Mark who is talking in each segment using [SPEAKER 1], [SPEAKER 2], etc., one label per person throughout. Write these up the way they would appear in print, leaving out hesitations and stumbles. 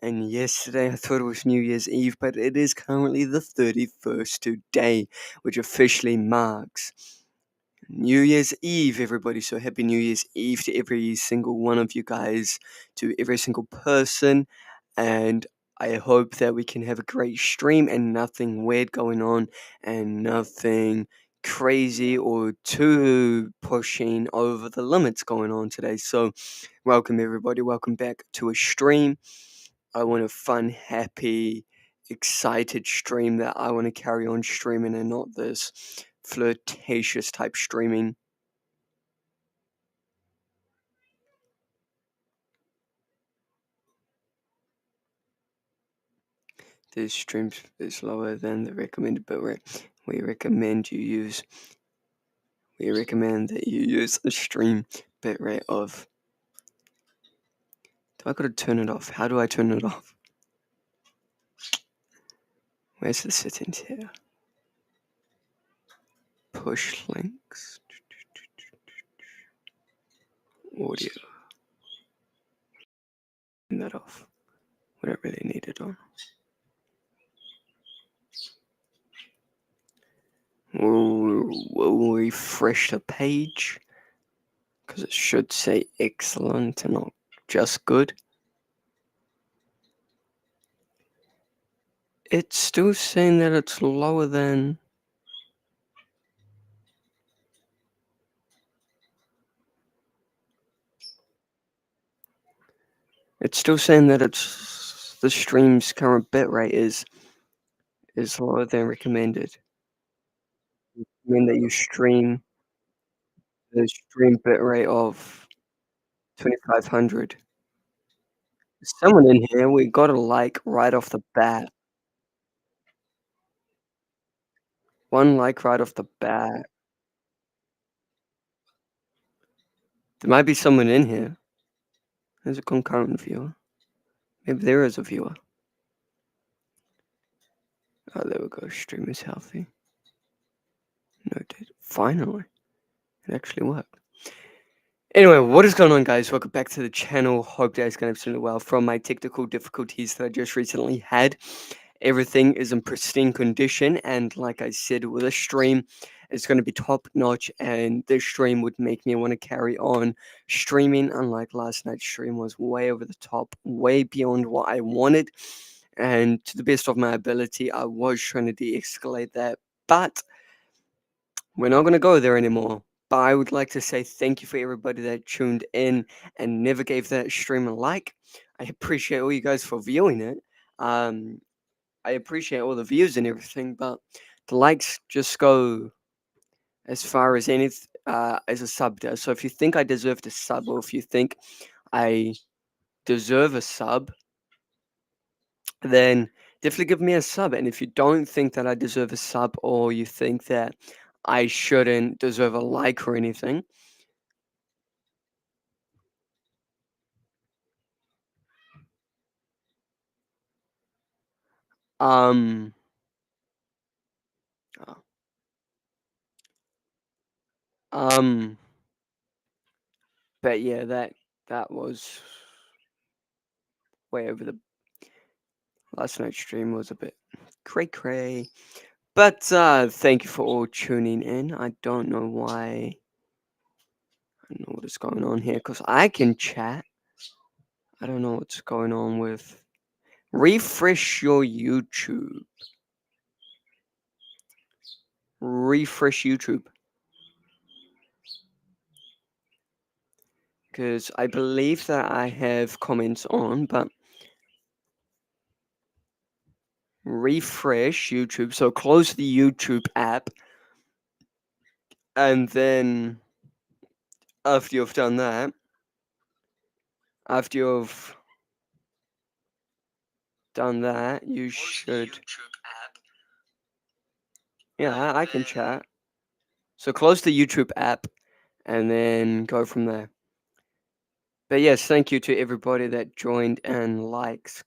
[SPEAKER 1] And yesterday I thought it was New Year's Eve, but it is currently the 31st today, which officially marks New Year's Eve, everybody. So happy New Year's Eve to every single one of you guys, to every single person. And I hope that we can have a great stream and nothing weird going on and nothing crazy or too pushing over the limits going on today. So welcome everybody. Welcome back to a stream. I want a fun, happy, excited stream that I want to carry on streaming and not this flirtatious type streaming. This stream is lower than the recommended bitrate. We recommend that you use a stream bitrate of. Do I gotta turn it off? How do I turn it off? Where's the settings here? Push links. Audio. Turn that off. We don't really need it on. We'll refresh the page because it should say excellent and not just good. It's still saying that it's lower than. It's still saying that it's the stream's current bitrate is lower than recommended. Recommend that you stream the stream bitrate of 2500. There's someone in here. We got a like right off the bat. One like right off the bat. There might be someone in here. There's a concurrent viewer. Maybe there is a viewer. Oh, there we go. Stream is healthy. Noted. Finally. It actually worked. Anyway, what is going on, guys? Welcome back to the channel. Hope you guys going absolutely well. From my technical difficulties that I just recently had, everything is in pristine condition. And like I said, with a stream, it's going to be top notch. And this stream would make me want to carry on streaming. Unlike last night's stream was way over the top, way beyond what I wanted. And to the best of my ability, I was trying to de-escalate that. But we're not going to go there anymore. But I would like to say thank you for everybody that tuned in and never gave that stream a like. I appreciate all you guys for viewing it. I appreciate all the views and everything, but the likes just go as far as as a sub does. So if you think I deserve a sub, or if you think I deserve a sub, then definitely give me a sub. And if you don't think that I deserve a sub, or you think that I shouldn't deserve a like or anything, oh. But yeah, that was way over the last night's stream was a bit cray. But thank you for all tuning in. I don't know why. I don't know what is going on here because I can chat. I don't know what's going on with. Refresh your YouTube. Refresh YouTube. Because I believe that I have comments on, but refresh YouTube. So close the YouTube app. And then after you've done that, you should. Yeah, I can chat. So close the YouTube app and then go from there. But yes, thank you to everybody that joined and likes.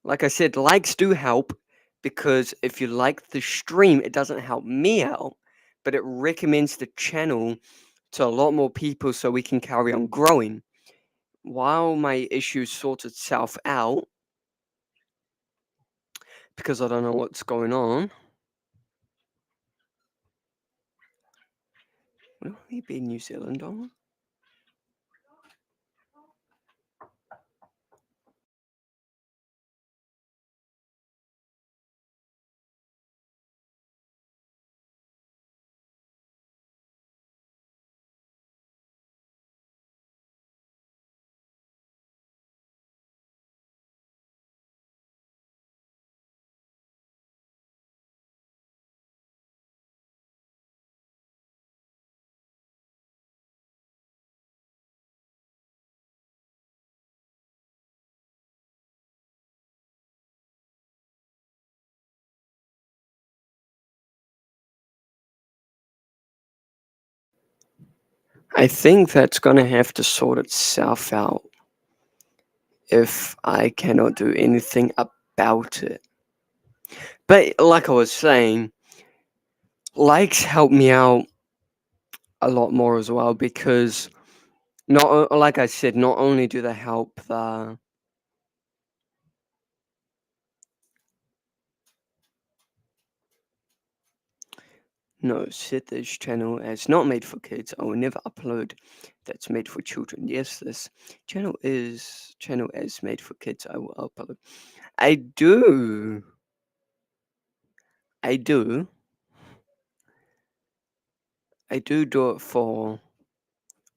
[SPEAKER 1] Like I said, likes do help because if you like the stream, it doesn't help me out, but it recommends the channel to a lot more people so we can carry on growing. while my issue sorts itself out, because I don't know what's going on. Will he be New Zealand dollar? I think that's gonna have to sort itself out if I cannot do anything about it. But like I was saying, likes help me out a lot more as well because like I said, not only do they help the no, set this channel as not made for kids. I will never upload that's made for children. Yes, this channel as made for kids. I will upload. I do. I do. I do it for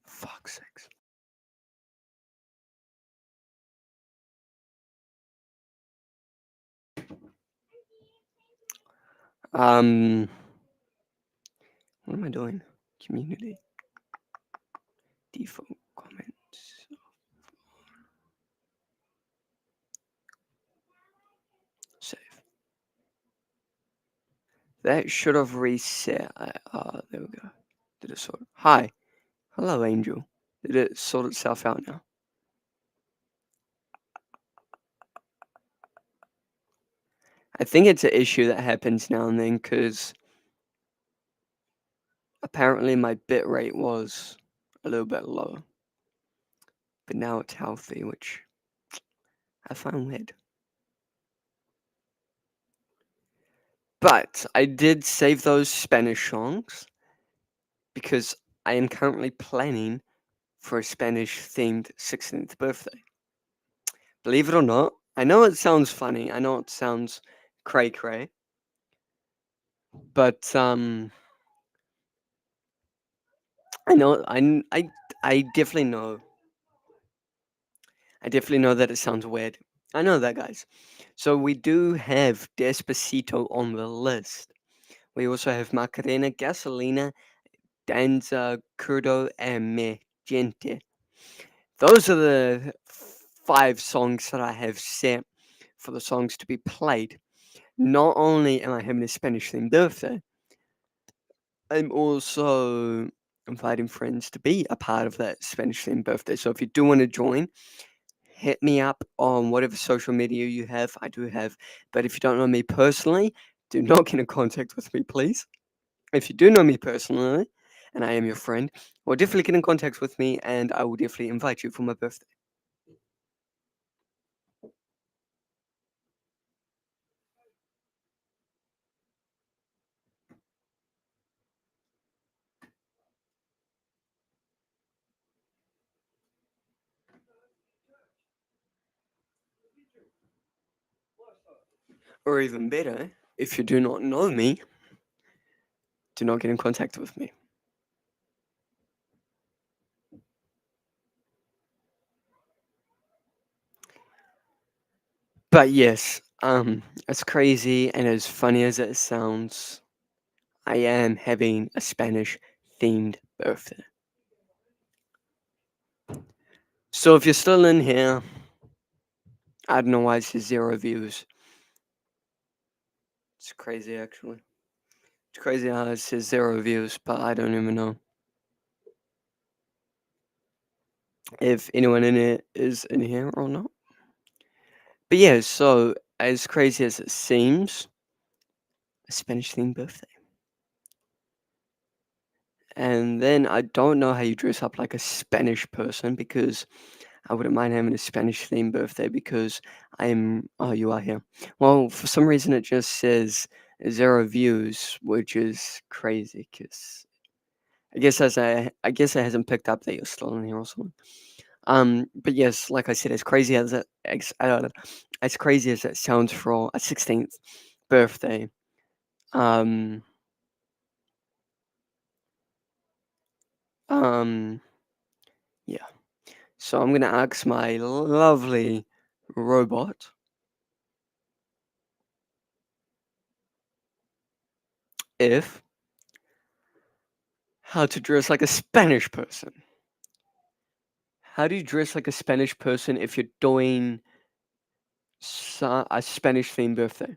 [SPEAKER 1] fuck's sakes. What am I doing? Community. Default comments. Save. That should have reset. There we go. Did it sort? Hi. Hello, Angel. Did it sort itself out now? I think it's an issue that happens now and then because apparently my bit rate was a little bit low. But now it's healthy, which I find weird. But I did save those Spanish songs because I am currently planning for a Spanish themed 16th birthday. Believe it or not, I know it sounds funny, I know it sounds cray cray, but I know I definitely know. I definitely know that it sounds weird. I know that, guys. So we do have Despacito on the list. We also have Macarena, Gasolina, Danza, Curdo, and Me Gente. Those are the 5 songs that I have set for the songs to be played. Not only am I having a Spanish themed birthday, I'm also inviting friends to be a part of that Spanish themed birthday. So if you do want to join, hit me up on whatever social media you have. I do have, but if you don't know me personally, do not get in contact with me, please. If you do know me personally, and I am your friend, well, definitely get in contact with me, and I will definitely invite you for my birthday. Or even better, if you do not know me, do not get in contact with me. But yes, as crazy and as funny as it sounds, I am having a Spanish themed birthday. So if you're still in here, I don't know why it says 0 views. It's crazy, actually. It's crazy how it says 0 views, but I don't even know if anyone in it is in here or not. But yeah, so as crazy as it seems, a Spanish themed birthday. And then I don't know how you dress up like a Spanish person because I wouldn't mind having a Spanish themed birthday because I'm. Oh, you are here. Well, for some reason it just says 0 views, which is crazy because I guess it hasn't picked up that you're still in here or something. But yes, like I said, as crazy as that sounds for a 16th birthday, um, um, yeah. So I'm gonna ask my lovely robot if how to dress like a Spanish person. How do you dress like a Spanish person if you're doing a Spanish themed birthday?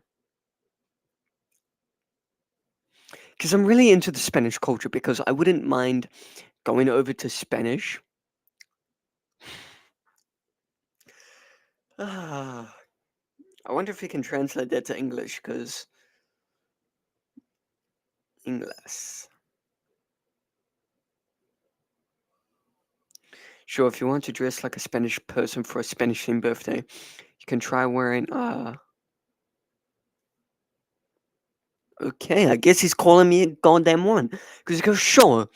[SPEAKER 1] Because I'm really into the Spanish culture because I wouldn't mind going over to Spanish. Ah, I wonder if we can translate that to English because English. Sure, if you want to dress like a Spanish person for a Spanish themed birthday, you can try wearing okay, I guess he's calling me a goddamn one. Because he goes, sure,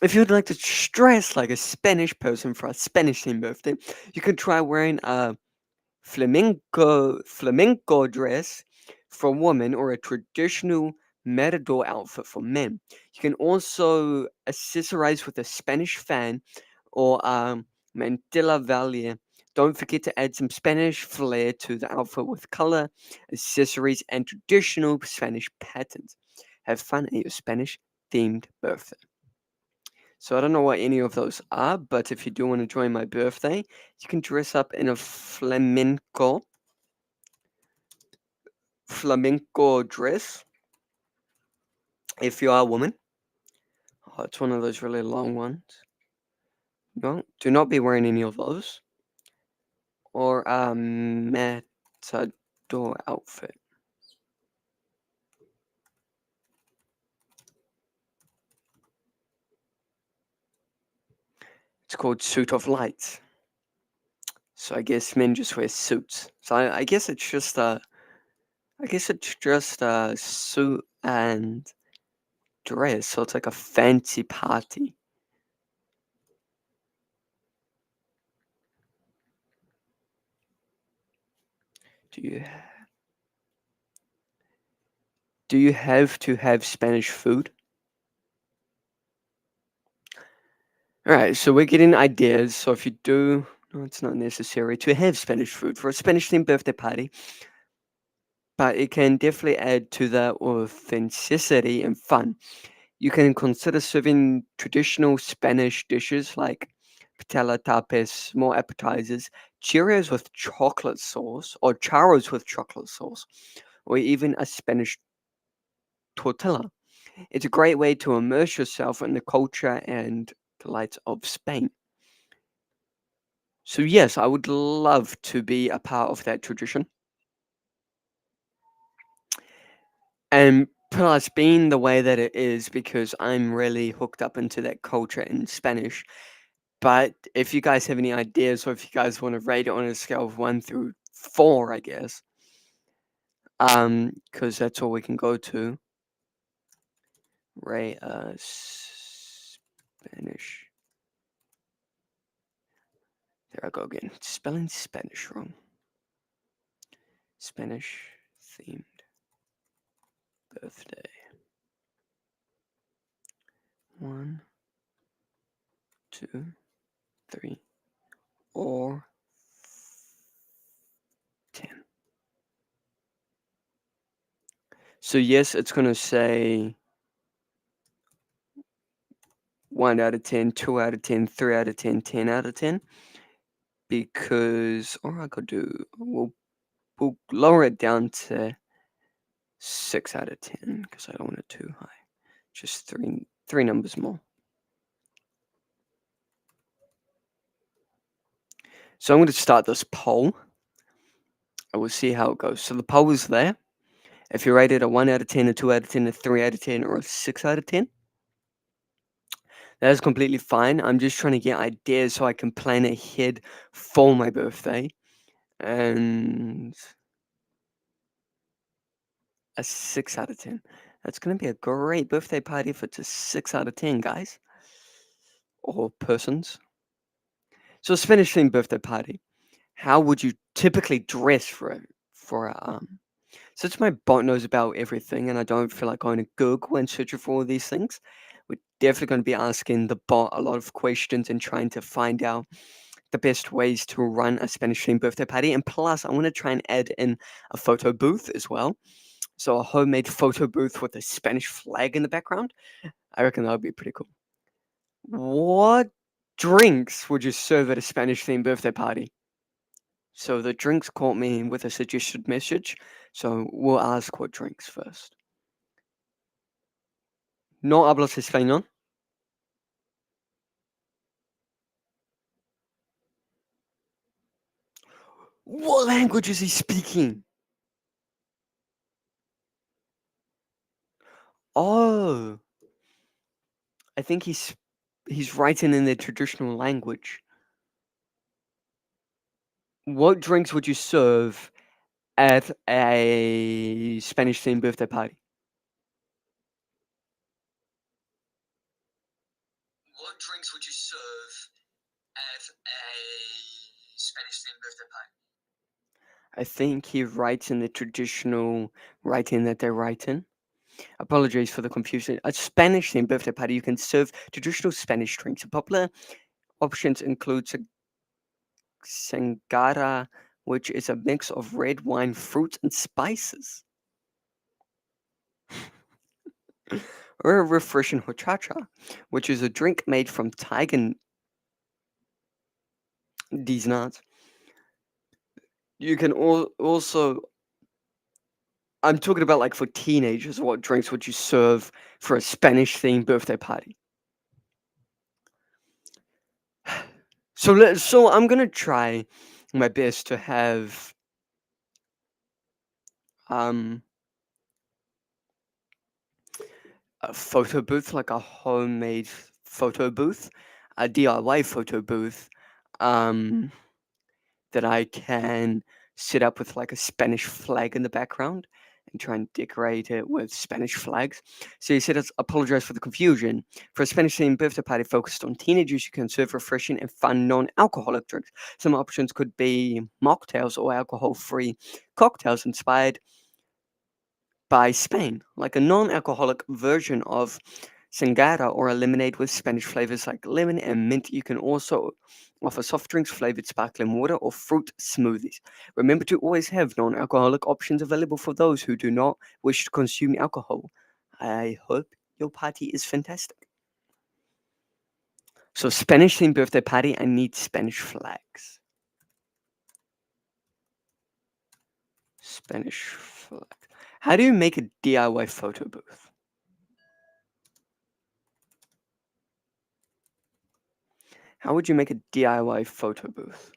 [SPEAKER 1] if you'd like to dress like a Spanish person for a Spanish themed birthday, you can try wearing a flamenco dress for women or a traditional matador outfit for men. You can also accessorize with a Spanish fan or mantilla valle. Don't forget to add some Spanish flair to the outfit with color, accessories, and traditional Spanish patterns. Have fun at your Spanish themed birthday. So I don't know what any of those are, but if you do want to join my birthday, you can dress up in a flamenco dress if you are a woman. Oh, it's one of those really long ones. No, do not be wearing any of those. Or a matador outfit. It's called suit of lights. So I guess men just wear suits. So I guess it's just a suit and dress. So it's like a fancy party. Do you do you have to have Spanish food? All right, so we're getting ideas. So if you do, no, it's not necessary to have Spanish food for a Spanish themed birthday party, but it can definitely add to the authenticity and fun. You can consider serving traditional Spanish dishes like patella tapes, small appetizers, Cheerios with chocolate sauce, or charros with chocolate sauce, or even a Spanish tortilla. It's a great way to immerse yourself in the culture and delights of Spain. So, yes, I would love to be a part of that tradition. And plus, being the way that it is, because I'm really hooked up into that culture in Spanish. But if you guys have any ideas, or if you guys want to rate it on a scale of 1 through 4, I guess, because that's all we can go to. Rate Spanish. There I go again. Spelling Spanish wrong. Spanish themed birthday. 1, 2, 3, or 10. So yes, it's gonna say 1 out of 10, 2 out of 10, 3 out of 10, 10 out of 10. Because, or I could do, we'll lower it down to 6 out of 10 because I don't want it too high. Just three numbers more. So I'm going to start this poll. I will see how it goes. So the poll is there. If you rate it a 1 out of 10, a 2 out of 10, a 3 out of 10, or a 6 out of 10, That is completely fine. I'm just trying to get ideas so I can plan ahead for my birthday. And a 6 out of 10. That's gonna be a great birthday party if it's a 6 out of 10, guys. Or persons. So a Spanish themed birthday party. How would you typically dress for a since my bot knows about everything and I don't feel like going to Google and searching for all these things, we're definitely going to be asking the bot a lot of questions and trying to find out the best ways to run a Spanish themed birthday party. And plus, I want to try and add in a photo booth as well. So a homemade photo booth with a Spanish flag in the background. I reckon that would be pretty cool. What drinks would you serve at a Spanish themed birthday party? So the drinks caught me with a suggested message. So we'll ask what drinks first. No hablas español. What language is he speaking? Oh, I think he's writing in the traditional language. What drinks would you serve at a Spanish themed birthday party? What drinks would you serve at a Spanish themed birthday party? I think he writes in the traditional writing that they write in. Apologies for the confusion. A Spanish themed birthday party, you can serve traditional Spanish drinks. Popular options include sangara, which is a mix of red wine, fruit, and spices, or a refreshing horchata, which is a drink made from tiger these nuts. You can also, I'm talking about like for teenagers, what drinks would you serve for a Spanish themed birthday party? So I'm gonna try my best to have um a photo booth, like a homemade photo booth, a DIY photo booth, um, that I can set up with like a Spanish flag in the background and try and decorate it with Spanish flags. So you said, apologize for the confusion. For a Spanish themed birthday party focused on teenagers, you can serve refreshing and fun non alcoholic drinks. Some options could be mocktails or alcohol free cocktails inspired by Spain, like a non-alcoholic version of sangara or a lemonade with Spanish flavors like lemon and mint. You can also offer soft drinks flavored sparkling water or fruit smoothies. Remember to always have non-alcoholic options available for those who do not wish to consume alcohol. I hope your party is fantastic. So Spanish themed birthday party, I need Spanish flags. Spanish flag. How do you make a DIY photo booth? How would you make a DIY photo booth?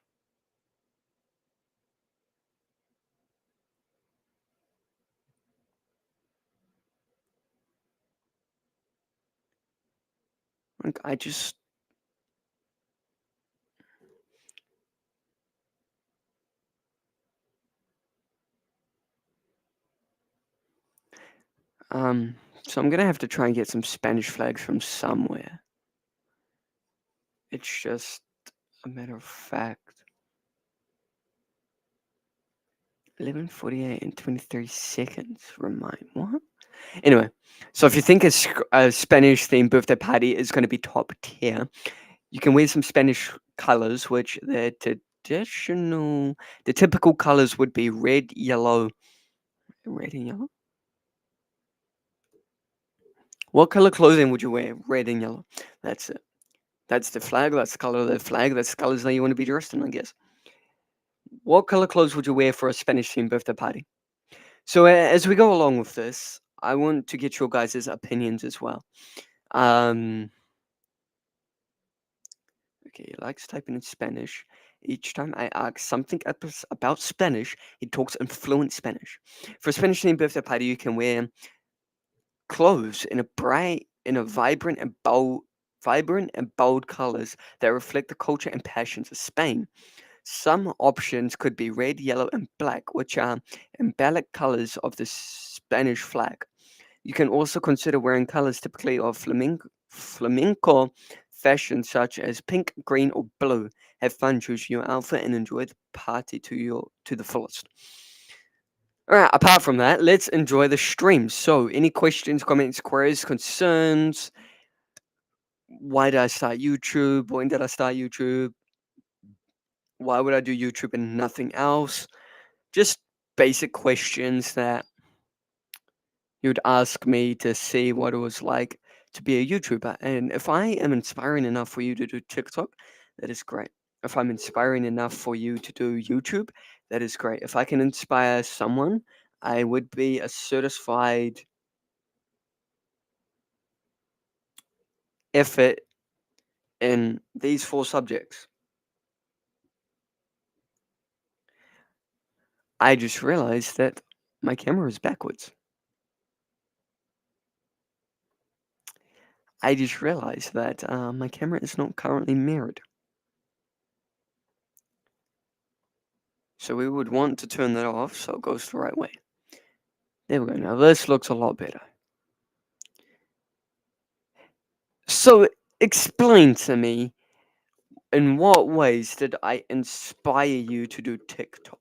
[SPEAKER 1] Like, I just um, so I'm gonna have to try and get some Spanish flags from somewhere. It's just a matter of fact. 11:48 and 23 seconds. Remind what? Anyway, so if you think a Spanish themed birthday party is going to be top tier, you can wear some Spanish colors, which the typical colors would be red and yellow. What color clothing would you wear? Red and yellow. That's it. That's the flag. That's the color of the flag. That's the colors that you want to be dressed in, I guess. What color clothes would you wear for a Spanish themed birthday party? So as we go along with this, I want to get your guys' opinions as well. Okay, he likes typing in Spanish. Each time I ask something about Spanish, he talks in fluent Spanish. For a Spanish themed birthday party, you can wear clothes in a vibrant and bold vibrant and bold colors that reflect the culture and passions of Spain. Some options could be red, yellow, and black, which are emblematic colors of the Spanish flag. You can also consider wearing colors typically of flamenco fashion, such as pink, green, or blue. Have fun choosing your outfit and enjoy the party to the fullest. All right. Apart from that, let's enjoy the stream. So, any questions, comments, queries, concerns? Why did I start YouTube? When did I start YouTube? Why would I do YouTube and nothing else? Just basic questions that you'd ask me to see what it was like to be a YouTuber. And if I am inspiring enough for you to do TikTok, that is great. If I'm inspiring enough for you to do YouTube, that is great. If I can inspire someone, I would be a certified effort in these 4 subjects. I just realized that my camera is backwards. I just realized that my camera is not currently mirrored. So we would want to turn that off so it goes the right way. There we go. Now this looks a lot better. So explain to me, in what ways did I inspire you to do TikTok?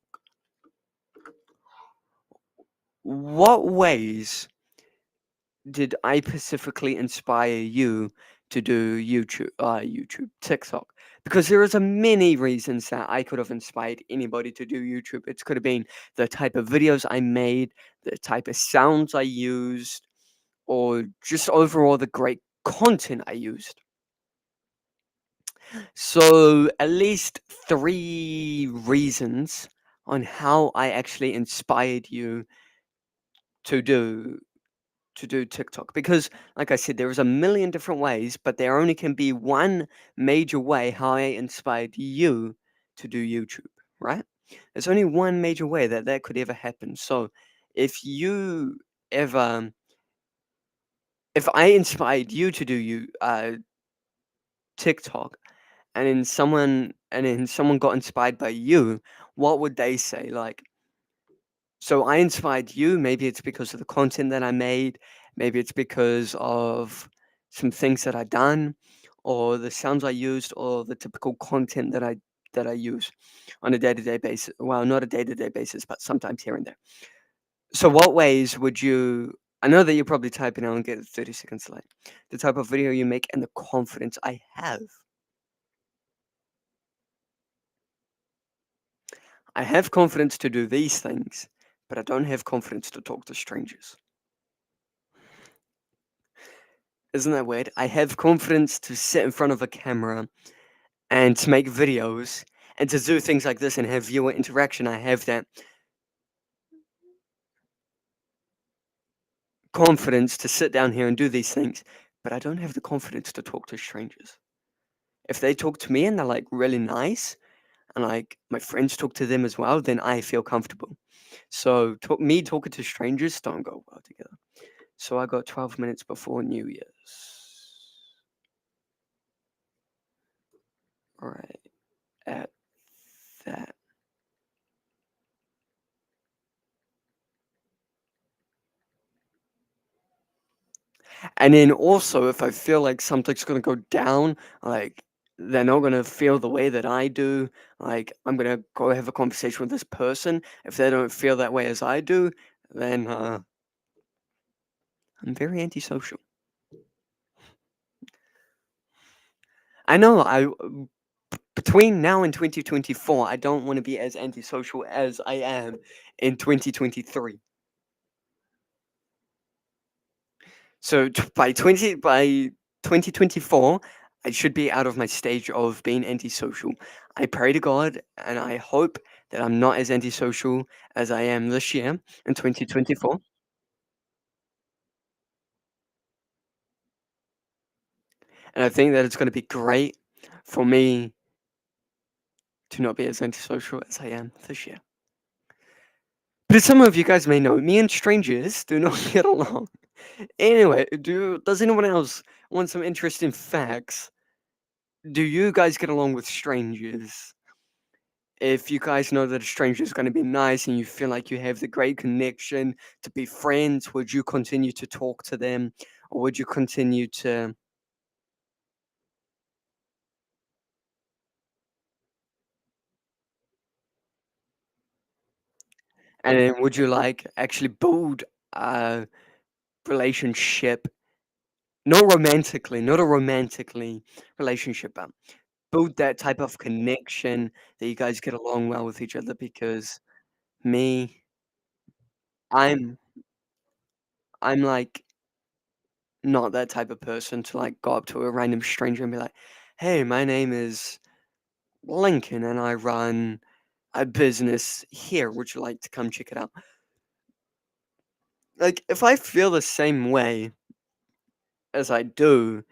[SPEAKER 1] What ways did I specifically inspire you to do TikTok? Because there is a many reasons that I could have inspired anybody to do YouTube. It could have been the type of videos I made, the type of sounds I used, or just overall the great content I used. So at least 3 reasons on how I actually inspired you to do TikTok, because like I said, there is a million different ways, but there only can be one major way how I inspired you to do YouTube, right? There's only one major way that that could ever happen. So if you ever if I inspired you to do TikTok, and then someone got inspired by you, what would they say? Like, so I inspired you, maybe it's because of the content that I made, maybe it's because of some things that I done, or the sounds I used, or the typical content that I use on a day-to-day basis. Well, not a day-to-day basis, but sometimes here and there. So what ways would you I know that you're probably typing out and get 30 seconds late. The type of video you make and the confidence I have. I have confidence to do these things, but I don't have confidence to talk to strangers. Isn't that weird? I have confidence to sit in front of a camera and to make videos and to do things like this and have viewer interaction. I have that confidence to sit down here and do these things, but I don't have the confidence to talk to strangers. If they talk to me and they're like really nice, and like my friends talk to them as well, then I feel comfortable. So me talking to strangers don't go well together. So I got 12 minutes before New Year's. Right at that. And then also, if I feel like something's gonna go down, like they're not gonna feel the way that I do, like I'm gonna go have a conversation with this person. If they don't feel that way as I do, then I'm very antisocial. I know between now and 2024, I don't want to be as antisocial as I am in 2023. So by 2024, I should be out of my stage of being antisocial. I pray to God and I hope that I'm not as antisocial as I am this year in 2024. And I think that it's going to be great for me to not be as antisocial as I am this year. But as some of you guys may know, me and strangers do not get along. Anyway, does anyone else want some interesting facts. Do you guys get along with strangers? If you guys know that a stranger is going to be nice and you feel like you have the great connection to be friends, would you continue to talk to them, or would you continue to? And then would you like actually build a relationship, not romantically, not a romantically relationship, but build that type of connection that you guys get along well with each other? Because me, I'm I'm like not that type of person to like go up to a random stranger and be like, "Hey, my name is Lincoln and I run a business here. Would you like to come check it out?" Like if I feel the same way as I do,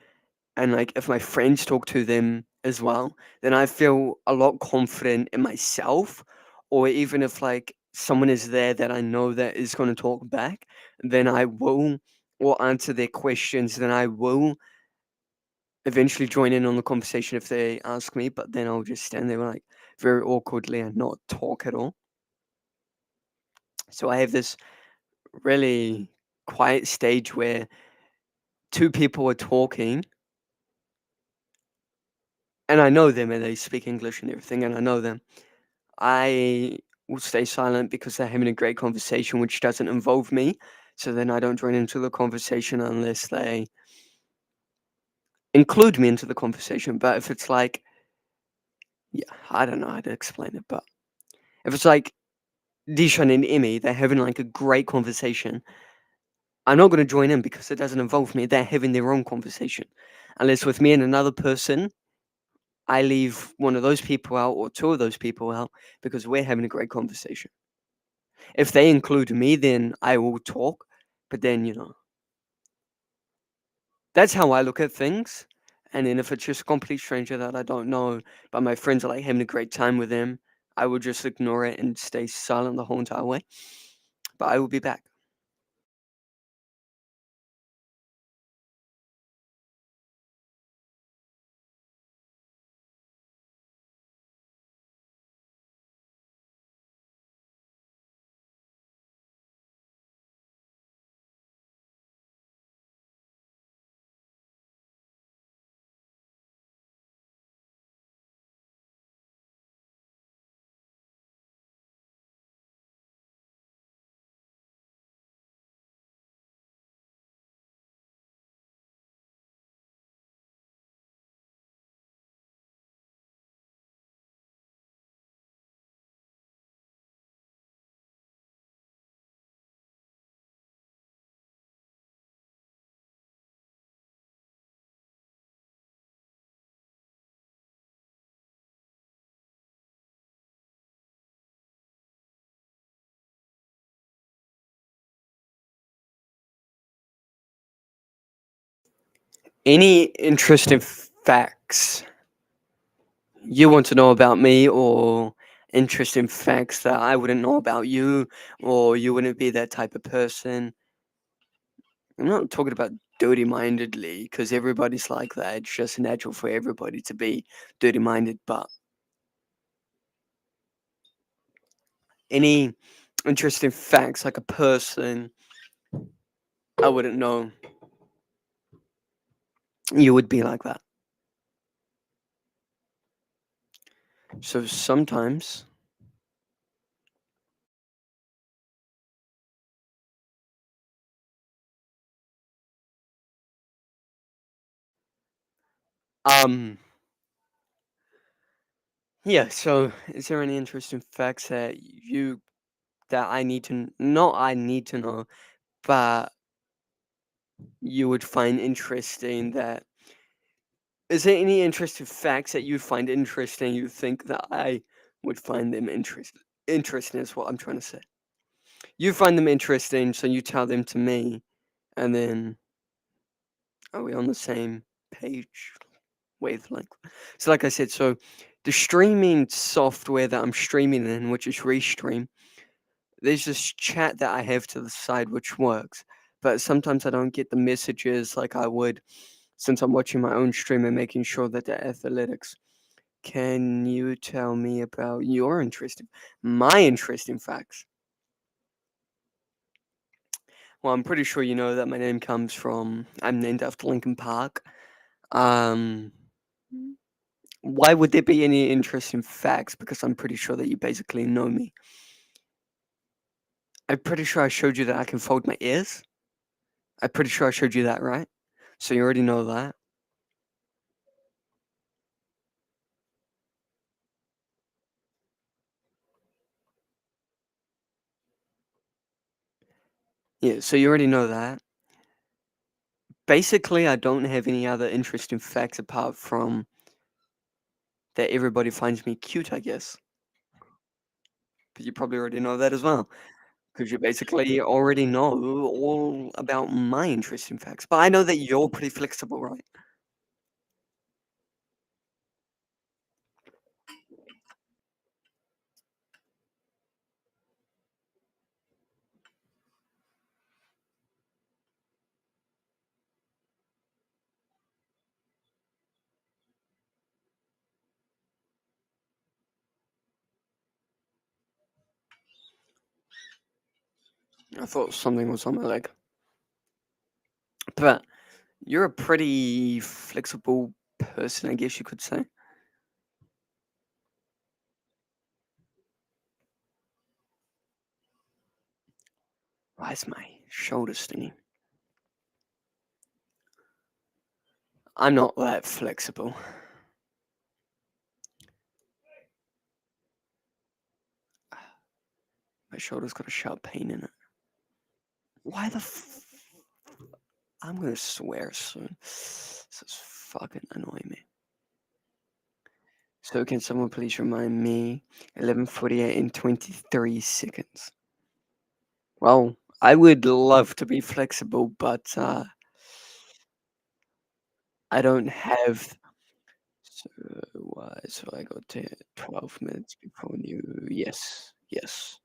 [SPEAKER 1] and like if my friends talk to them as well, then I feel a lot confident in myself. Or even if like someone is there that I know that is going to talk back, then I will, or answer their questions, then I will eventually join in on the conversation if they ask me. But then I'll just stand there like very awkwardly and not talk at all. So I have this really quiet stage where two people are talking and I know them and they speak English and everything, and I know them. I will stay silent because they're having a great conversation, which doesn't involve me. So then I don't join into the conversation unless they include me into the conversation. But if it's like, yeah, I don't know how to explain it, but if it's like Dishan and Emmy, they're having like a great conversation, I'm not going to join in because it doesn't involve me. They're having their own conversation. Unless with me and another person, I leave one of those people out or two of those people out because we're having a great conversation. If they include me, then I will talk. But then, that's how I look at things. And then if it's just a complete stranger that I don't know, but my friends are like having a great time with them, I will just ignore it and stay silent the whole entire way. But I will be back. Any interesting facts you want to know about me, or interesting facts that I wouldn't know about you, or you wouldn't be that type of person? I'm not talking about dirty mindedly because everybody's like that. It's just natural for everybody to be dirty minded. But any interesting facts, like a person, I wouldn't know you would be like that. So sometimes, um, yeah. So is there any interesting facts that I need to not I need to know, but you would find interesting? That is there any interesting facts that you'd find interesting? You think that I would find them interesting is what I'm trying to say. You find them interesting, so you tell them to me, and then are we on the same page wavelength? So, like I said, so the streaming software that I'm streaming in, which is Restream, there's this chat that I have to the side which works, but sometimes I don't get the messages like I would since I'm watching my own stream and making sure that the athletics. Can you tell me about my interesting facts? Well, I'm pretty sure you know that my name comes from I'm named after Lincoln Park. Um, why would there be any interesting facts? Because I'm pretty sure that you basically know me. I'm pretty sure I showed you that I can fold my ears. I'm pretty sure I showed you that, right? So you already know that. Yeah, so you already know that. Basically, I don't have any other interesting facts apart from that everybody finds me cute, I guess. But you probably already know that as well. Because you basically already know all about my interesting facts. But I know that you're pretty flexible, right? I thought something was on my leg. But you're a pretty flexible person, I guess you could say. Why is my shoulder stinging? I'm not that flexible. My shoulder's got a sharp pain in it. Why the I'm gonna swear soon. This is fucking annoying me. So can someone please remind me? 11:48 and 23 seconds. Well, I would love to be flexible, but I don't have. So why? So I got 12 minutes before you. Yes, yes.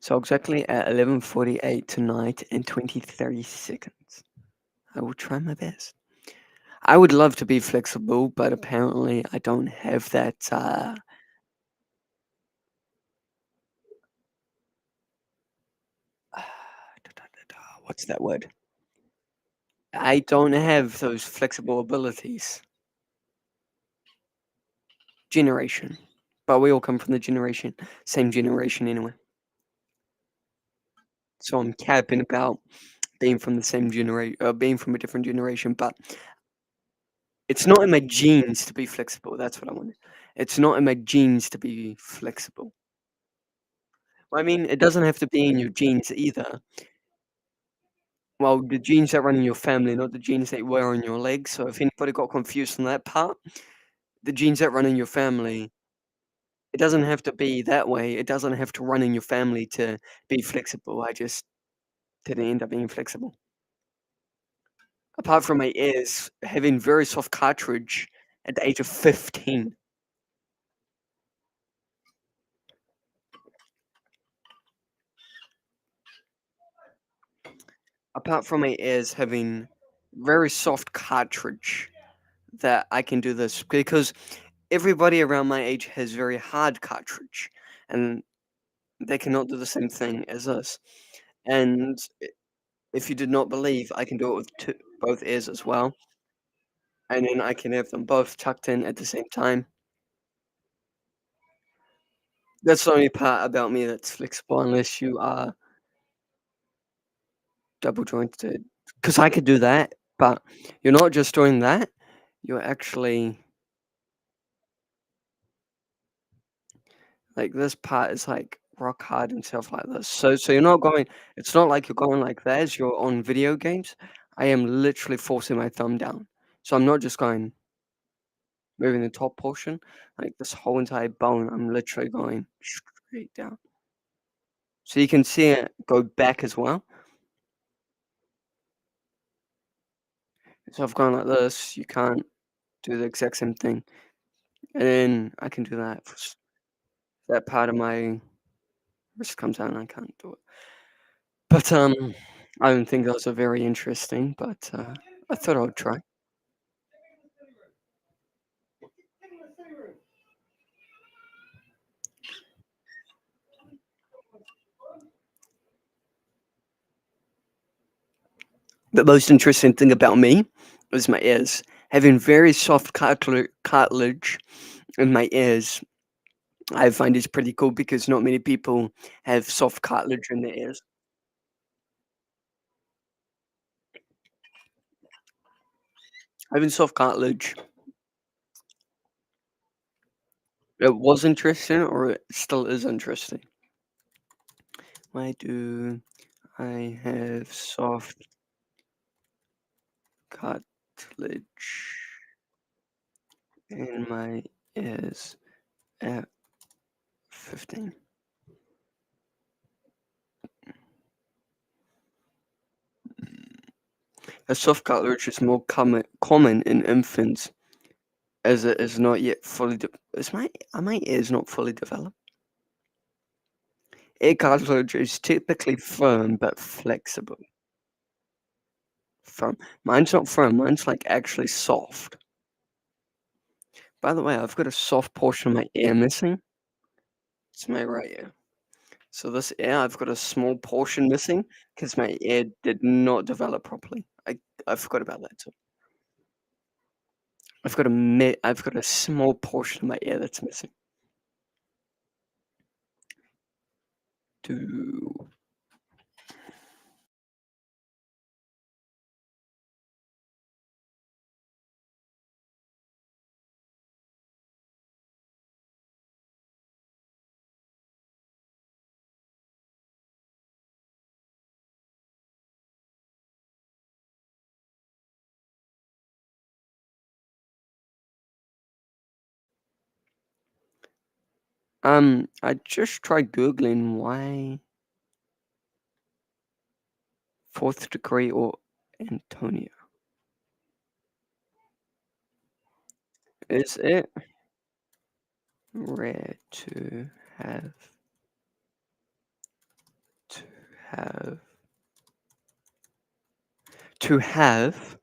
[SPEAKER 1] So exactly at 11:48 tonight and 23 seconds. I will try my best. I would love to be flexible, but apparently I don't have that. What's that word? I don't have those flexible abilities. Generation. But we all come from the generation, same generation anyway. So I'm capping about being from the same generation, being from a different generation, but it's not in my genes to be flexible. That's what I wanted. It's not in my genes to be flexible. Well, I mean, it doesn't have to be in your genes either. Well, the genes that run in your family, not the genes that you wear on your legs. So if anybody got confused on that part, the genes that run in your family, it doesn't have to be that way. It doesn't have to run in your family to be flexible. I just didn't end up being flexible. Apart from my ears having very soft cartridge at the age of 15. Apart from my ears having very soft cartridge that I can do this because everybody around my age has very hard cartridge and they cannot do the same thing as us. And if you did not believe, I can do it with both ears as well. And then I can have them both tucked in at the same time. That's the only part about me that's flexible unless you are double jointed. Because I could do that, but you're not just doing that, you're actually like, this part is, like, rock hard and stuff like this. So you're not going it's not like you're going like that as you're on video games. I am literally forcing my thumb down. So I'm not just going moving the top portion, like, this whole entire bone, I'm literally going straight down. So you can see it go back as well. So I've gone like this, you can't do the exact same thing. And then I can do that for that part of my wrist comes out and I can't do it. But, I don't think those are very interesting, but, I thought I would try. The most interesting thing about me was my ears. Having very soft cartilage in my ears, I find is pretty cool because not many people have soft cartilage in their ears. Having soft cartilage, it was interesting or it still is interesting. Why do I have soft cartilage in my ears at 15? A soft cartilage is more common in infants as it is not yet fully is my are my ears not fully developed? Ear cartilage is typically firm but flexible. Firm. Mine's not firm, mine's like actually soft. By the way, I've got a soft portion of my ear missing. It's my right ear. So this ear, I've got a small portion missing because my ear did not develop properly. I forgot about that too. I've got a small portion of my ear that's missing. To I just tried googling why fourth degree or Antonia. Is it rare have to have to have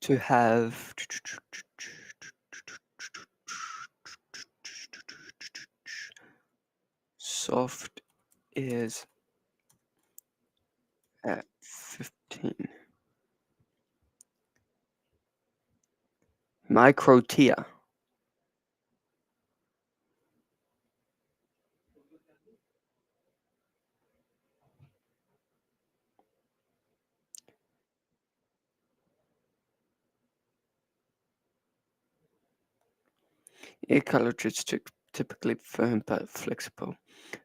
[SPEAKER 1] to have soft ears at 15? Microtia. Ear cartilage is typically firm but flexible.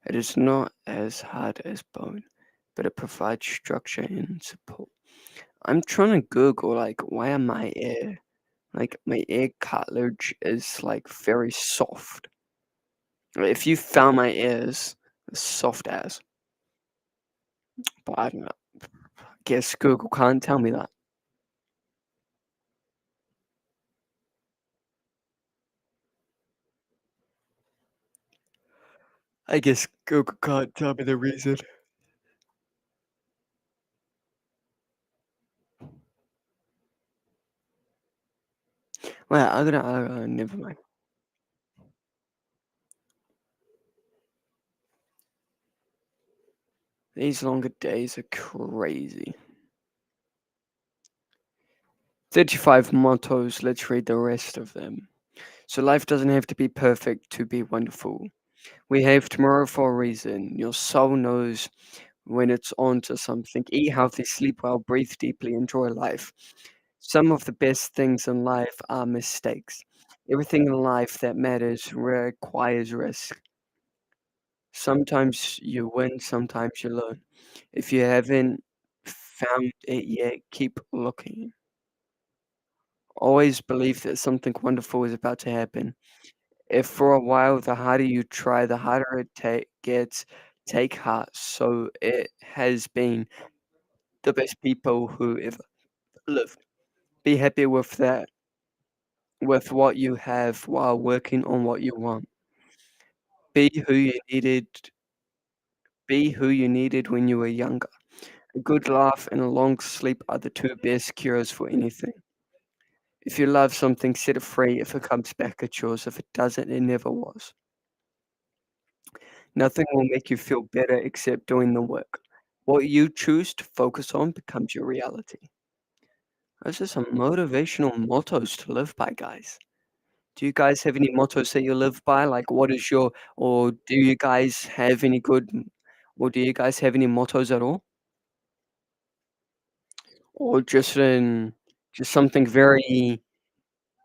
[SPEAKER 1] It is not as hard as bone, but it provides structure and support. I'm trying to Google like why am my ear like my ear cartilage is like very soft. If you found my ears soft as, but I don't know. Guess Google can't tell me that. I guess Google can't tell me the reason. Well, I'm gonna. Never mind. These longer days are crazy. 35 mottos. Let's read the rest of them. So life doesn't have to be perfect to be wonderful. We have tomorrow for a reason. Your soul knows when it's on to something. Eat healthy, sleep well, breathe deeply, enjoy life. Some of the best things in life are mistakes. Everything in life that matters requires risk. Sometimes you win, sometimes you learn. If you haven't found it yet, keep looking. Always believe that something wonderful is about to happen. If for a while the harder you try, the harder it gets, take heart. So it has been the best people who ever lived. Be happy with that, with what you have while working on what you want. Be who you needed. be who you needed when you were younger. A good laugh and a long sleep are the two best cures for anything. If you love something, set it free. If it comes back, it's yours. If it doesn't, it never was. Nothing will make you feel better except doing the work. What you choose to focus on becomes your reality. Those are some motivational mottos to live by, guys. Do you guys have any mottos that you live by? Like, what is your, or do you guys have any good, or do you guys have any mottos at all? Or just something very,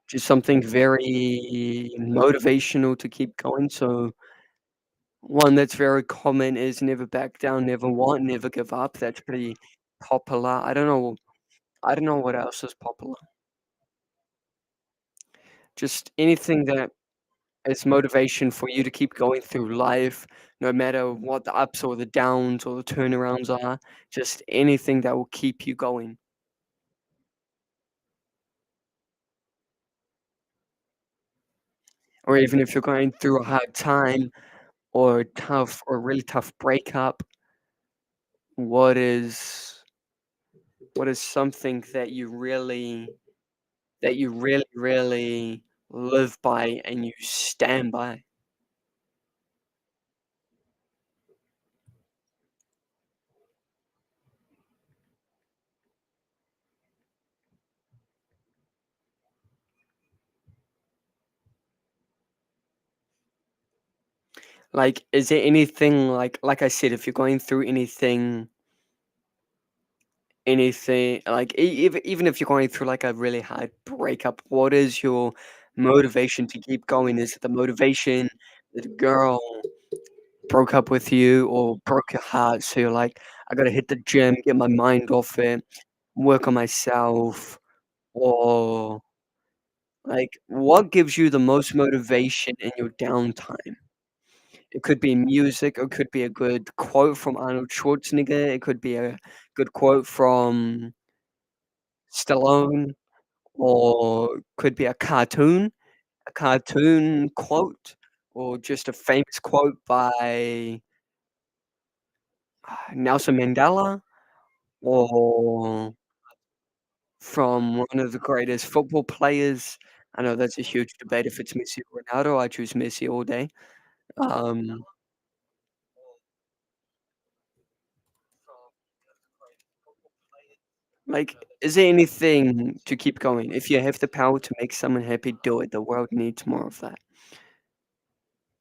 [SPEAKER 1] just something very motivational to keep going. So one that's very common is never back down, never want, never give up. That's pretty popular. I don't know what else is popular. Just anything that is motivation for you to keep going through life, no matter what the ups or the downs or the turnarounds are. Just anything that will keep you going. Or even if you're going through a hard time or a really tough breakup, what is what is something that you really, really live by and you stand by? Like, is there anything like I said, if you're going through anything like even if you're going through like a really hard breakup, what is your motivation to keep going? Is it the motivation that a girl broke up with you or broke your heart? So you're like, I gotta hit the gym, get my mind off it, work on myself, or like what gives you the most motivation in your downtime? It could be music, it could be a good quote from Arnold Schwarzenegger, it could be a good quote from Stallone, or could be a cartoon quote, or just a famous quote by Nelson Mandela, or from one of the greatest football players. I know that's a huge debate if it's Messi or Ronaldo, I choose Messi all day. Um, like, is there anything to keep going? If you have the power to make someone happy, do it. The world needs more of that.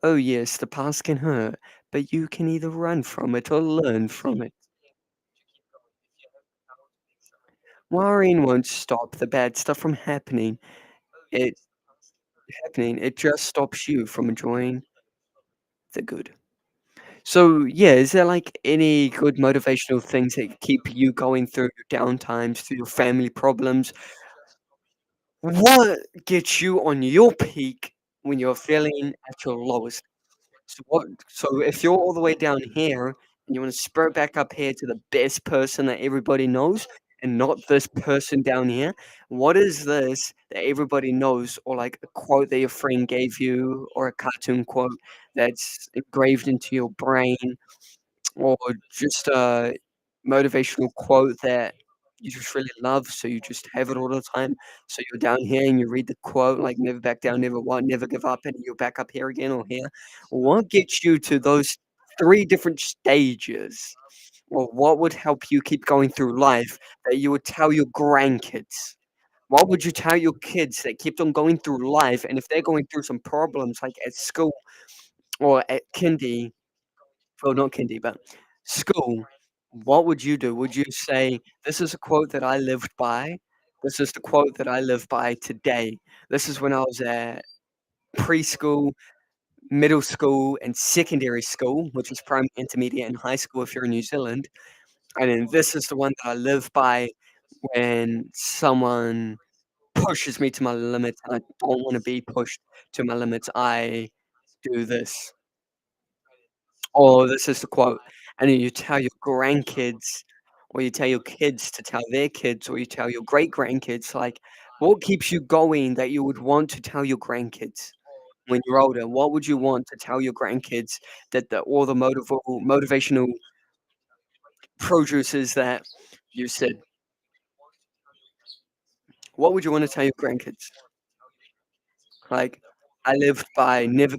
[SPEAKER 1] Oh, yes, the past can hurt, but you can either run from it or learn from it. Worrying won't stop the bad stuff from It happening. It just stops you from enjoying the good. So, yeah, is there like any good motivational things that keep you going through your downtimes, through your family problems? What gets you on your peak when you're feeling at your lowest? So if you're all the way down here and you wanna spur back up here to the best person that everybody knows and not this person down here, what is this that everybody knows or like a quote that your friend gave you or a cartoon quote that's engraved into your brain or just a motivational quote that you just really love, so you just have it all the time. So you're down here and you read the quote, like "Never back down, never what, never give up," and you're back up here again or here. What gets you to those 3 different stages? Or what would help you keep going through life that you would tell your grandkids? What would you tell your kids that kept on going through life, and if they're going through some problems, like at school or at kindy, well, not kindy, but school, what would you do? Would you say, "This is a quote that I lived by. This is the quote that I live by today. This is when I was at preschool, middle school, and secondary school," which is primary, intermediate, and high school if you're in New Zealand, and then this is the one that I live by when someone pushes me to my limits, and I don't wanna be pushed to my limits. I do this. Oh, this is the quote, and then you tell your grandkids, or you tell your kids to tell their kids, or you tell your great grandkids, like, what keeps you going that you would want to tell your grandkids? when you're older? What would you want to tell your grandkids that all the motivational produces that you said? What would you want to tell your grandkids? Like, I lived by never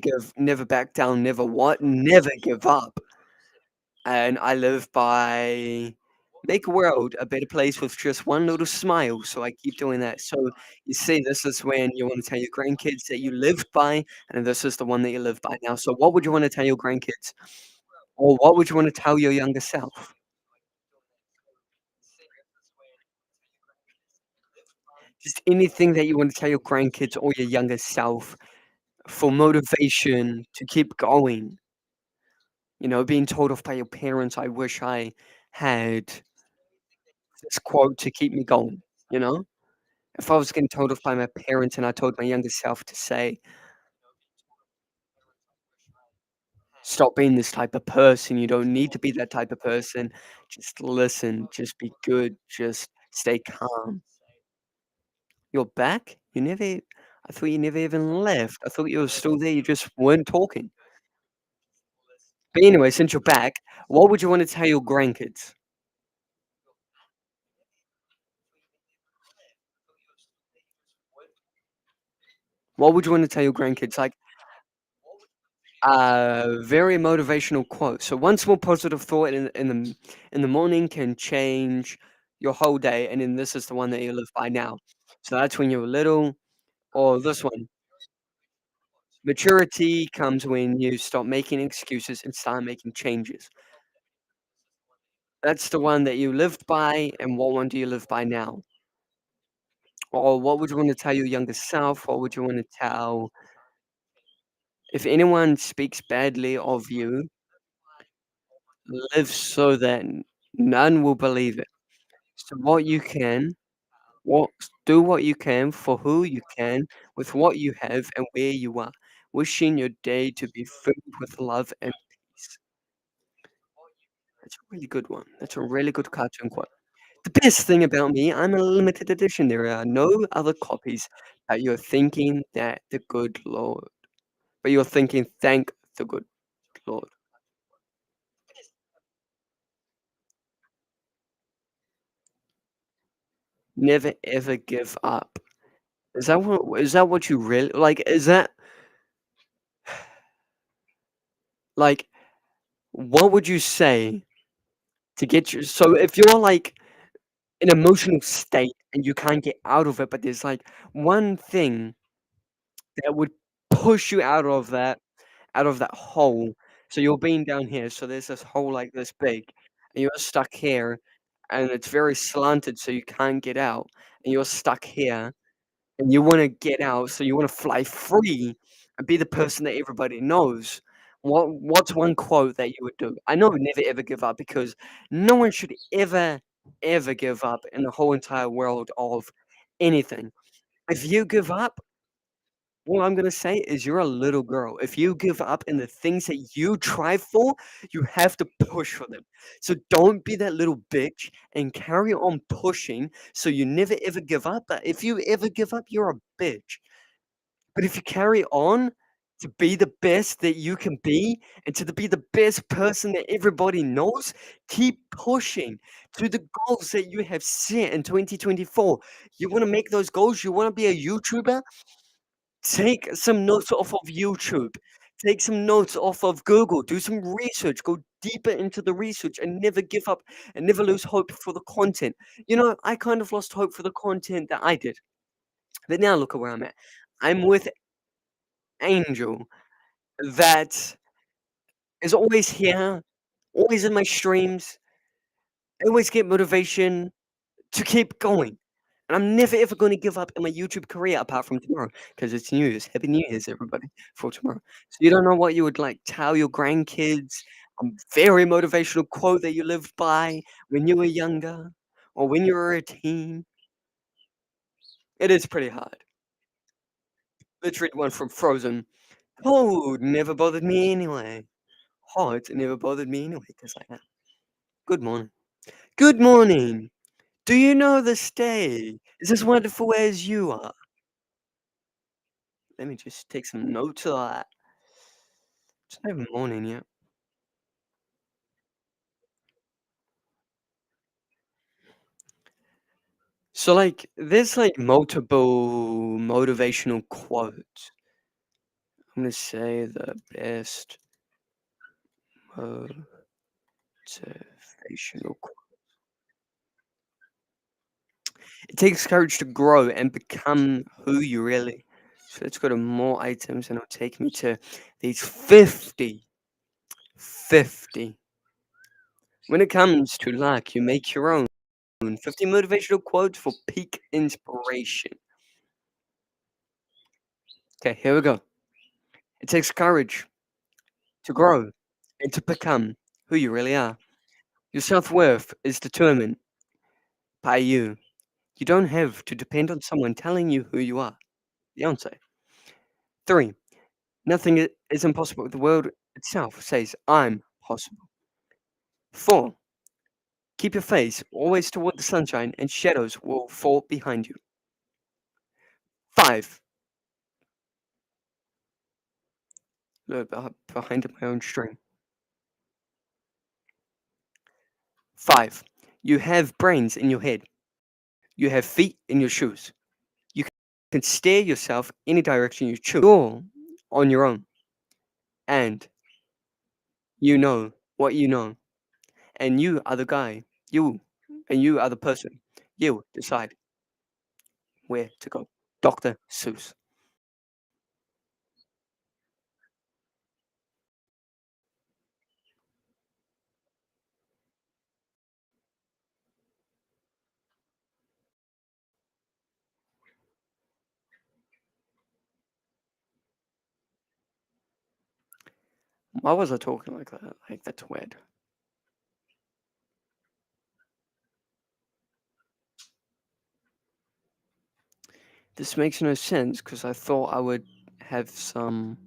[SPEAKER 1] back down, never what? Never give up. And I live by make a world a better place with just one little smile. So I keep doing that. So you see, this is when you want to tell your grandkids that you lived by, and this is the one that you live by now. So what would you want to tell your grandkids? Or what would you want to tell your younger self? Just anything that you want to tell your grandkids or your younger self for motivation to keep going. You know, being told off by your parents, I wish I had this quote to keep me going, you know? If I was getting told off by my parents and I told my younger self to say, "Stop being this type of person, you don't need to be that type of person. Just listen, just be good, just stay calm." You're back? I thought you never even left. I thought you were still there, you just weren't talking. But anyway, since you're back, what would you wanna tell your grandkids? What would you wanna tell your grandkids? Like, a very motivational quote. So one small positive thought in the morning can change your whole day, and then this is the one that you live by now. So that's when you were little, or this one. Maturity comes when you stop making excuses and start making changes. That's the one that you lived by, and what one do you live by now? Or what would you want to tell your younger self? What would you want to tell if anyone speaks badly of you, live so that none will believe it. So what do what you can for who you can with what you have and where you are. Wishing your day to be filled with love and peace. That's a really good one. That's a really good cartoon quote. The best thing about me, I'm a limited edition. There are no other copies. You're thinking that the good Lord, but you're thinking, thank the good Lord. Never ever give up. Is that what you really like? Is that like what would you say to get you? So if you're like an emotional state and you can't get out of it, but there's like one thing that would push you out of that hole. So you're being down here, so there's this hole like this big, and you're stuck here, and it's very slanted, so you can't get out, and you're stuck here, and you wanna get out, so you wanna fly free and be the person that everybody knows. What's one quote that you would do? I know never ever give up because no one should ever, ever give up in the whole entire world of anything. If you give up, all I'm gonna say is you're a little girl. If you give up in the things that you try for, you have to push for them. So don't be that little bitch and carry on pushing so you never ever give up. But if you ever give up, you're a bitch. But if you carry on to be the best that you can be and to be the best person that everybody knows, keep pushing to the goals that you have set in 2024. You want to make those goals? You want to be a YouTuber? Take some notes off of YouTube. Take some notes off of Google. Do some research. Go deeper into the research and never give up and never lose hope for the content. You know, I kind of lost hope for the content that I did. But now look at where I'm at. I'm with Angel that is always here, always in my streams. I always get motivation to keep going. And I'm never ever gonna give up in my YouTube career apart from tomorrow, because it's New Year's. Happy New Year's, everybody, for tomorrow. So you don't know what you would, like, tell your grandkids, a very motivational quote that you lived by when you were younger or when you were a teen. It is pretty hard. Literally one from Frozen. "Cold never bothered me anyway. Hot never bothered me anyway, 'cause I am." Good morning. Good morning. Do you know this day is as wonderful as you are? Let me just take some notes of that. It's not even morning yet. So, like, there's, like, multiple motivational quotes. I'm gonna say the best motivational quote. It takes courage to grow and become who you really. So let's go to more items, and it'll take me to these 50. 50. When it comes to luck, you make your own. 50 motivational quotes for peak inspiration. Okay, here we go. It takes courage to grow and to become who you really are. Your self worth is determined by you. You don't have to depend on someone telling you who you are. Beyonce. 3. Nothing is impossible. The world itself says, I'm possible. 4. Keep your face always toward the sunshine, and shadows will fall behind you. 5. Look behind my own stream. 5. You have brains in your head. You have feet in your shoes. You can steer yourself any direction you choose. You're on your own, and you know what you know, and you are the guy. You are the person. You decide where to go. Dr. Seuss. Why was I talking like that? Like, that's weird. This makes no sense because I thought I would have some.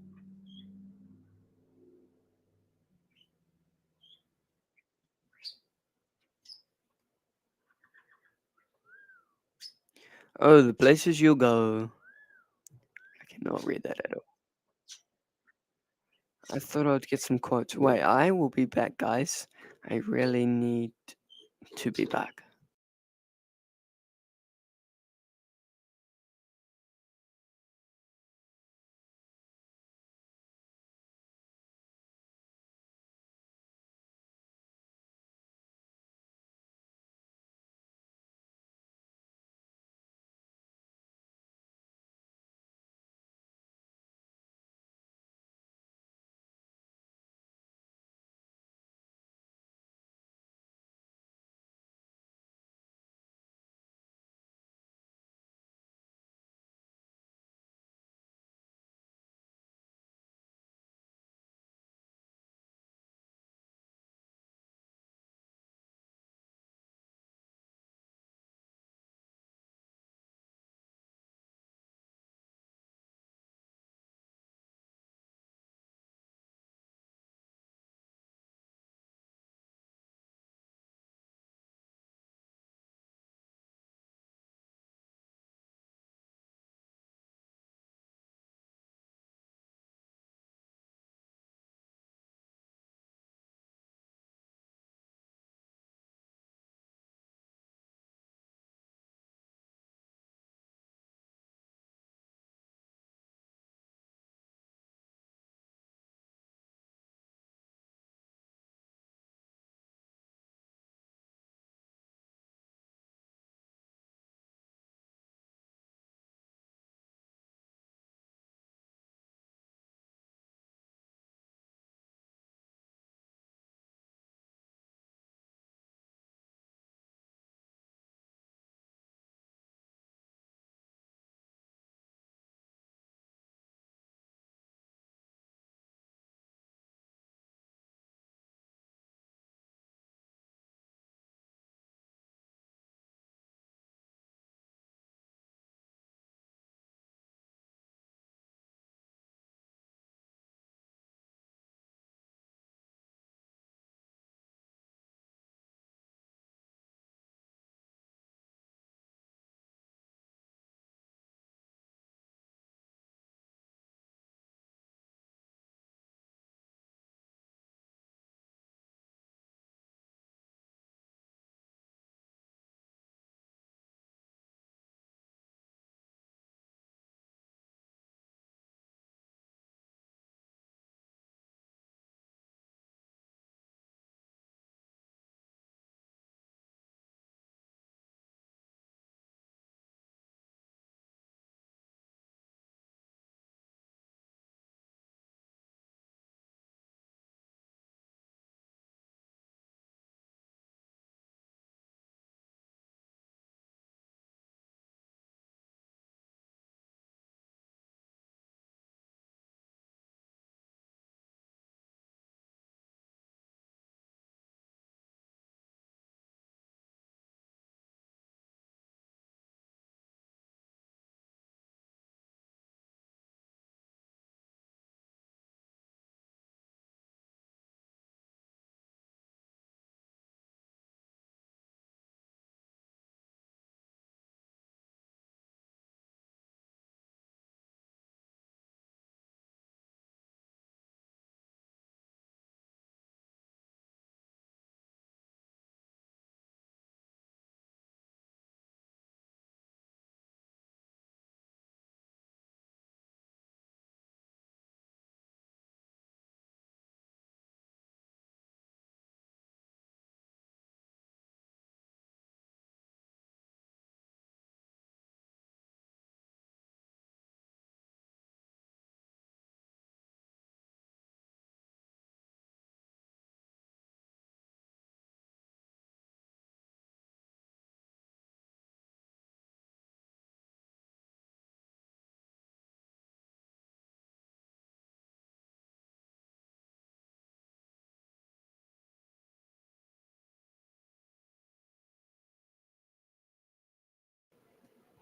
[SPEAKER 1] Oh, the places you go. I cannot read that at all. I thought I'd get some quotes. Wait, I will be back, guys. I really need to be back.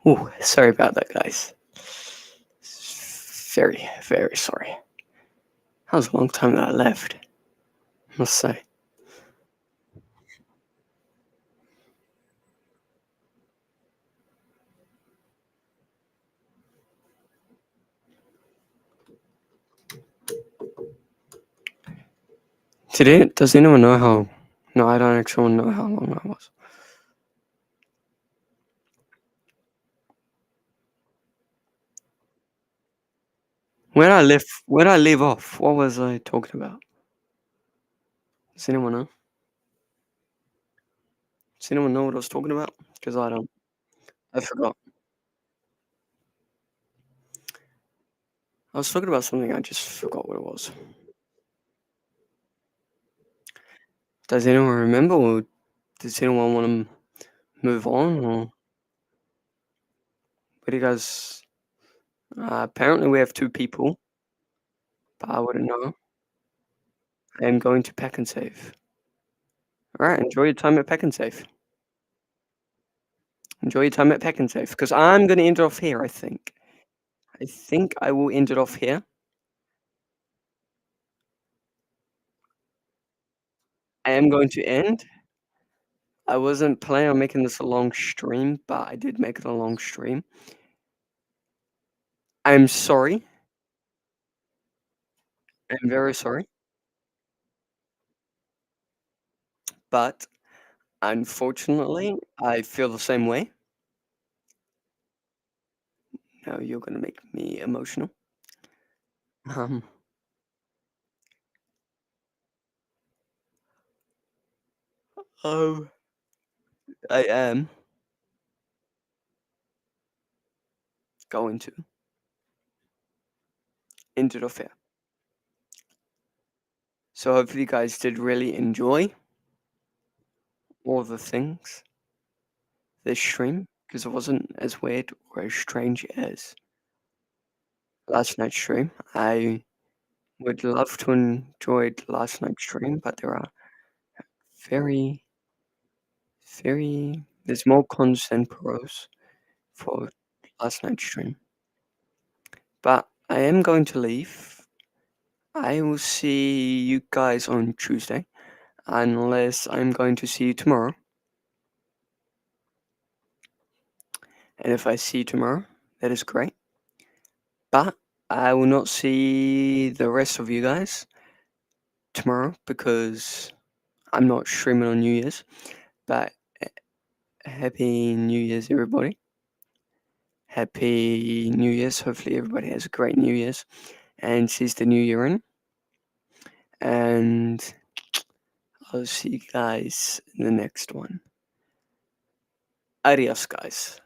[SPEAKER 1] Ooh, sorry about that, guys. Very, very sorry. That was a long time that I left, I must say. Does anyone know how? No, I don't actually know how long that was. Where did I leave off? What was I talking about? Does anyone know? Does anyone know what I was talking about? Because I don't. I forgot. I was talking about something. I just forgot what it was. Does anyone remember, or does anyone want to move on, or what do you guys? Apparently, we have two people, but I wouldn't know. I am going to pack and save. All right, enjoy your time at pack and save. Enjoy your time at pack and save, because I'm going to end it off here. I think. I think I will end it off here. I am going to end. I wasn't planning on making this a long stream, but I did make it a long stream. I'm sorry. I'm very sorry. But unfortunately, I feel the same way. Now you're gonna make me emotional. Um, oh, I am going to end it off here. So hopefully you guys did really enjoy all the things this stream, because it wasn't as weird or as strange as last night's stream. I would love to enjoy last night's stream, but there are very, there's more cons than pros for last night's stream. But I am going to leave. I will see you guys on Tuesday, unless I'm going to see you tomorrow. And if I see you tomorrow, that is great. But I will not see the rest of you guys tomorrow because I'm not streaming on New Year's. But happy New Year's, everybody. Happy New Year's. Hopefully, everybody has a great New Year's and sees the new year in. And I'll see you guys in the next one. Adios, guys.